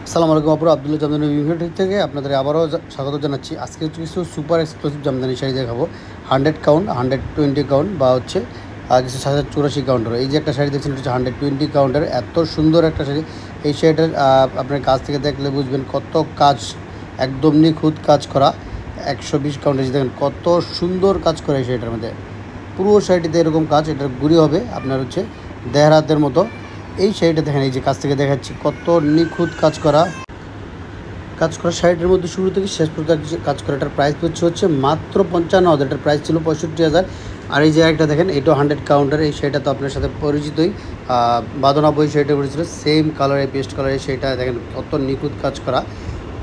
আসসালামু আলাইকুম আপুরা, আব্দুল্লাহ জামদানি ইউনিভার্সিটি থেকে আপনাদের আবারও স্বাগত জানাচ্ছি। আজকে হচ্ছে কিছু সুপার এক্সক্লুসিভ জামদানি শাড়ি দেখাবো। 100 কাউন্ট, 120 কাউন্ট বা হচ্ছে কিছু 1084 কাউন্টের। এই যে একটা শাড়ি দেখছেন, এটা হচ্ছে 120 কাউন্টের। এত সুন্দর একটা শাড়ি। এই শাড়িটার আপনার কাছ থেকে দেখলে বুঝবেন কত কাজ, একদম নিখুঁত কাজ করা। 120 কাউন্টের দেখেন কত সুন্দর কাজ করে এই শাড়িটার মধ্যে। পুরো শাড়িটিতে এরকম কাজ, এটার গুড়ি হবে আপনার হচ্ছে দেড় হাতের মতো। এই শাড়িটা দেখেন, এই যে কাছ থেকে দেখাচ্ছি কত নিখুঁত কাজ করা শাড়িটার মধ্যে শুরু থেকে শেষ পর্যন্ত কাজ করা। এটার প্রাইস হচ্ছে মাত্র 55,000। এটার প্রাইস ছিল 65,000। আর এই যে একটা দেখেন, এটাও 100 কাউন্টার। এই শাড়িটা তো আপনার সাথে পরিচিতই, 92 শাড়িটা পড়েছিল, সেম কালার, এই পেস্ট কালার। এই শাড়িটা দেখেন কত নিখুঁত কাজ করা।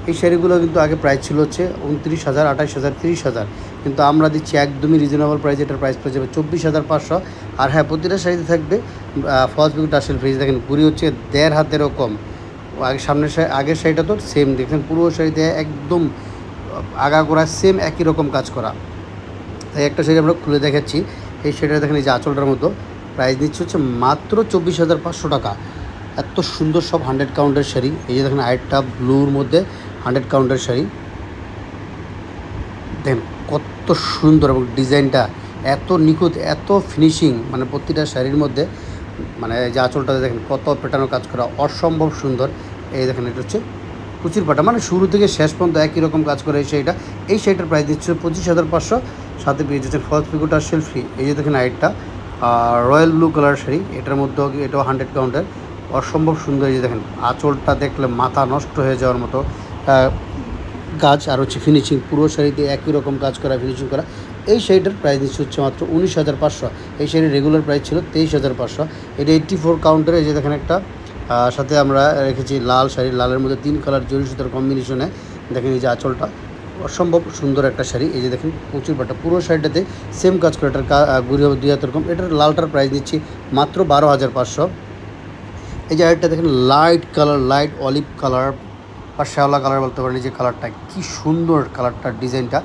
এই শাড়িগুলো কিন্তু আগে প্রাইস ছিল হচ্ছে 29,000, 28,000, 30,000, কিন্তু আমরা দিচ্ছি একদমই রিজনেবল প্রাইস। এটার প্রাইস পড়ে যাবে 24,500। আর হ্যাঁ, প্রতিটা শাড়িতে থাকবে ফলস পিকো টার্সেল ফ্রিজ। দেখেন পুরি হচ্ছে দেড় হাতেরও কম। আগের শাড়িটা তো সেম দেখছেন, পুরো শাড়িতে একদম আগাগোড়া সেম একই রকম কাজ করা। তাই একটা শাড়ি আমরা খুলে দেখাচ্ছি। এই শাড়িটা দেখেন, এই যে আঁচলটার মতো। প্রাইস দিচ্ছে হচ্ছে মাত্র 24,500 টাকা। এত সুন্দর সব 100 কাউন্টের শাড়ি। এই যে দেখেন আরেকটা ব্লুর মধ্যে 100 কাউন্টের শাড়ি। দেখেন কত সুন্দর, এবং ডিজাইনটা এত নিখুঁত, এত ফিনিশিং, মানে প্রতিটা শাড়ির মধ্যে। মানে যে আঁচলটাতে দেখেন কত পেটানো কাজ করা, অসম্ভব সুন্দর। এই দেখেন, এটা হচ্ছে কুচির পাটা, মানে শুরু থেকে শেষ পর্যন্ত একই রকম কাজ করে এই শাড়িটা। এই শাড়িটার প্রাইস দিচ্ছে 25,500। সাথে পেয়ে যাচ্ছেন ফলস পিকো টার্সেল ফ্রি। এই যে দেখেন আরেকটা রয়্যাল ব্লু কালার শাড়ি। এটার মধ্যেও এটাও 100 কাউন্টের, অসম্ভব সুন্দর। এই যে দেখেন আঁচলটা দেখলে মাথা নষ্ট হয়ে যাওয়ার মতো কাজ, আর হচ্ছে ফিনিশিং পুরো শাড়িতে একই রকম কাজ করা, ফিনিশিং করা। এই শাড়িটার প্রাইস দিচ্ছে হচ্ছে মাত্র 19,500। এই শাড়ির রেগুলার প্রাইস ছিল 23,500। এটা 84 কাউন্টের। এই যে দেখেন একটা সাথে আমরা রেখেছি লাল শাড়ি, লালের মধ্যে 3 কালার জরি সুতার কম্বিনেশনে। দেখেন এই যে আঁচলটা, অসম্ভব সুন্দর একটা শাড়ি। এই যে দেখেন প্রচুর পাটা, পুরো শাড়িটাতে সেম কাজ করে। এটার গুড়ি হবে 2 হাতের কম। এটার লালটার প্রাইস দিচ্ছি মাত্র 12,500। এই যে আরেকটা দেখেন light colour, light olive colour বা শ্যাওলা কালার বলতে পারেন। এই যে কালারটা কি সুন্দর, কালারটার ডিজাইনটা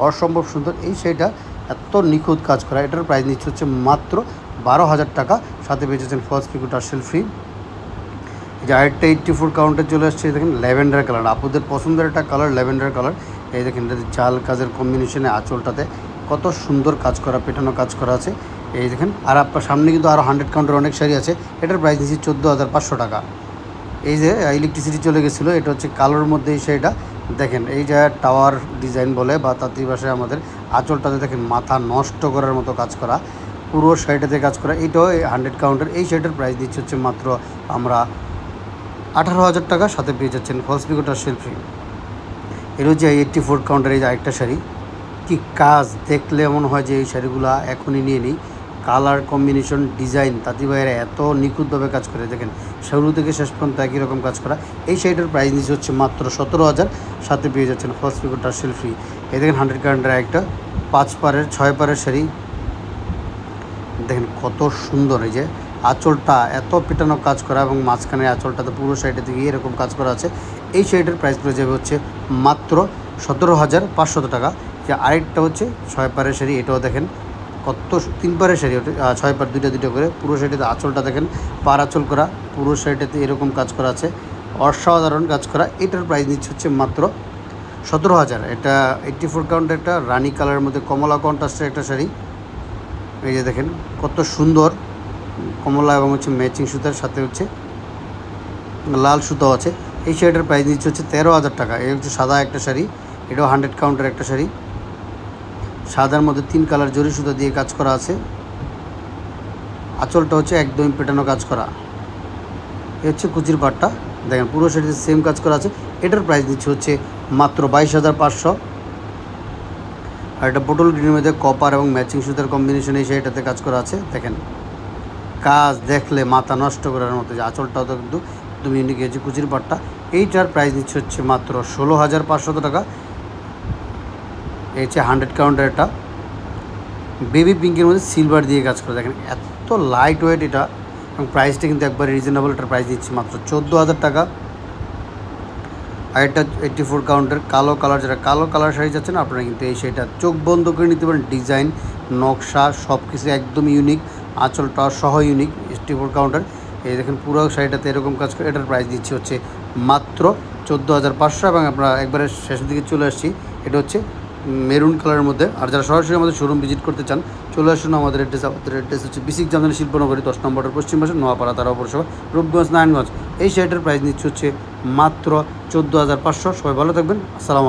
অসম্ভব সুন্দর। এই শাড়িটা এত নিখুঁত কাজ করা। এটার প্রাইস নিচ্ছে হচ্ছে মাত্র 12,000 টাকা। সাথে পেয়েছেন ফলস পিকো টার্সেল ফ্রি। এই যে আরেকটা 84 কাউন্টে চলে আসছে। দেখেন ল্যাভেন্ডার কালার, আপনাদের পছন্দের একটা কালার, ল্যাভেন্ডার কালার। এই দেখেন এটা জাল কাজের কম্বিনেশনে আঁচলটাতে কত সুন্দর কাজ করা, পেটানো কাজ করা আছে। এই দেখেন, আর আপনার সামনে কিন্তু আরও 100 কাউন্টের অনেক শাড়ি আছে। এটার প্রাইস নিচ্ছি 14,500 টাকা। এই যে ইলেকট্রিসিটি চলে গেছিলো, এটা হচ্ছে কালোর মধ্যে এই শাড়িটা। দেখেন এই যে টাওয়ার ডিজাইন বলে বা তাঁতি ভাষায় আমাদের, আঁচলটাতে দেখেন মাথা নষ্ট করার মতো কাজ করা, পুরো শাড়িটাতে কাজ করা। এইটাও 100 কাউন্টের। এই শাড়িটার প্রাইস দিচ্ছে হচ্ছে মাত্র আমরা 18,000 টাকা। সাথে পেয়ে যাচ্ছেন ফলস পিকো টার্সেল ফ্রি। এটা হচ্ছে 84 কাউন্টের। এই যে আরেকটা শাড়ি, কি কাজ, দেখলে এমন হয় যে এই শাড়িগুলো এখনই নিয়ে নিই। কালার কম্বিনেশন, ডিজাইন, তাঁতি ভাইয়েরা এত নিখুঁতভাবে কাজ করে। দেখেন শুরু থেকে শেষ পর্যন্ত একই রকম কাজ করা। এই শাড়িটার প্রাইস নিচ্ছে হচ্ছে মাত্র 17,000। সাথে পেয়ে যাচ্ছেন ফলস পিকো টার্সেল ফ্রি। এই দেখেন 100 কাউন্টের একটা 5 পারের 6 পারের শাড়ি। দেখেন কত সুন্দর। এই যে আঁচলটা এত পেটানো কাজ করা, এবং মাঝখানে আঁচলটাতে পুরো শাড়িটা থেকে এরকম কাজ করা আছে। এই শাড়িটার প্রাইস পড়ে যাবে হচ্ছে মাত্র 17,500 টাকা। যে আরেকটা হচ্ছে 6 পারের শাড়ি। এটাও দেখেন কত 3 পারের শাড়ি, ওটা 6 পার, দুটো করে। পুরো শাড়িটাতে আঁচলটা দেখেন পার আঁচল করা, পুরো শাড়িটাতে এরকম কাজ করা আছে, অসাধারণ কাজ করা। এটার প্রাইস নিচ্ছে হচ্ছে মাত্র 17,000। এটা 84 কাউন্টের একটা রানি কালারের মধ্যে কমলা কন্ট্রাস্টের একটা শাড়ি। এই যে দেখেন কত সুন্দর, কমলা এবং হচ্ছে ম্যাচিং সুতার সাথে হচ্ছে লাল সুতাও আছে। এই শাড়িটার প্রাইস দিচ্ছে হচ্ছে 13,000 টাকা। এই হচ্ছে সাদা একটা শাড়ি, এটাও 100 কাউন্টের একটা শাড়ি। সাদার মধ্যে 3 কালার জরি সুতা দিয়ে কাজ করা আছে। আঁচলটা হচ্ছে একদমই পেটানো কাজ করা। এই হচ্ছে কুচির পাটটা। দেখেন পুরো শাড়িতে সেম কাজ করা আছে। এটার প্রাইস দিচ্ছে হচ্ছে মাত্র 22,500। আর এটা পটল গ্রিনের মধ্যে কপার এবং ম্যাচিং সুতার কম্বিনেশন। এই শাড়িটাতে কাজ করা আছে। দেখেন কাজ দেখলে মাথা নষ্ট করার মতো। যে আঁচলটাও তো কিন্তু একদম ইউনিক হয়েছে কুচির পাটটা। এইটার প্রাইস দিচ্ছে হচ্ছে মাত্র 16,500 টাকা। এই হচ্ছে 100 কাউন্টের একটা বেবি পিঙ্কের মধ্যে সিলভার দিয়ে কাজ করে। দেখেন এত লাইট ওয়েট এটা, এবং প্রাইসটা কিন্তু একবারে রিজনেবল। এটার প্রাইস দিচ্ছে মাত্র 14,000 টাকা। আর এটা 84 কাউন্টের কালো কালার, যারা কালো কালার শাড়ি যাচ্ছেন আপনারা কিন্তু এই শাড়িটা চোখ বন্ধ করে নিতে পারেন। ডিজাইন, নকশা সব কিছু একদম ইউনিক, আঁচলটা সহ ইউনিক। 84 কাউন্টার। এই দেখেন পুরো শাড়িটাতে এরকম কাজ করে। এটার প্রাইস দিচ্ছে হচ্ছে মাত্র 14,500 এবং আমরা একবারে শেষের দিকে চলে আসছি। এটা হচ্ছে মেরুন কালারের মধ্যে। আর যারা সরাসরি আমাদের শোরুম ভিজিট করতে চান চলে আসুন। আমাদের অ্যাড্রেস হচ্ছে বিসিক জামদানি শিল্পনগরী 10 নম্বরের পশ্চিম পাশে নোয়াপাড়া তারা পৌরসভা রূপগঞ্জ নারায়ণগঞ্জ। এই শাড়িটার প্রাইস নিচ্ছে হচ্ছে মাত্র 14,500। সবাই ভালো থাকবেন। আসসালামু আলাইকুম।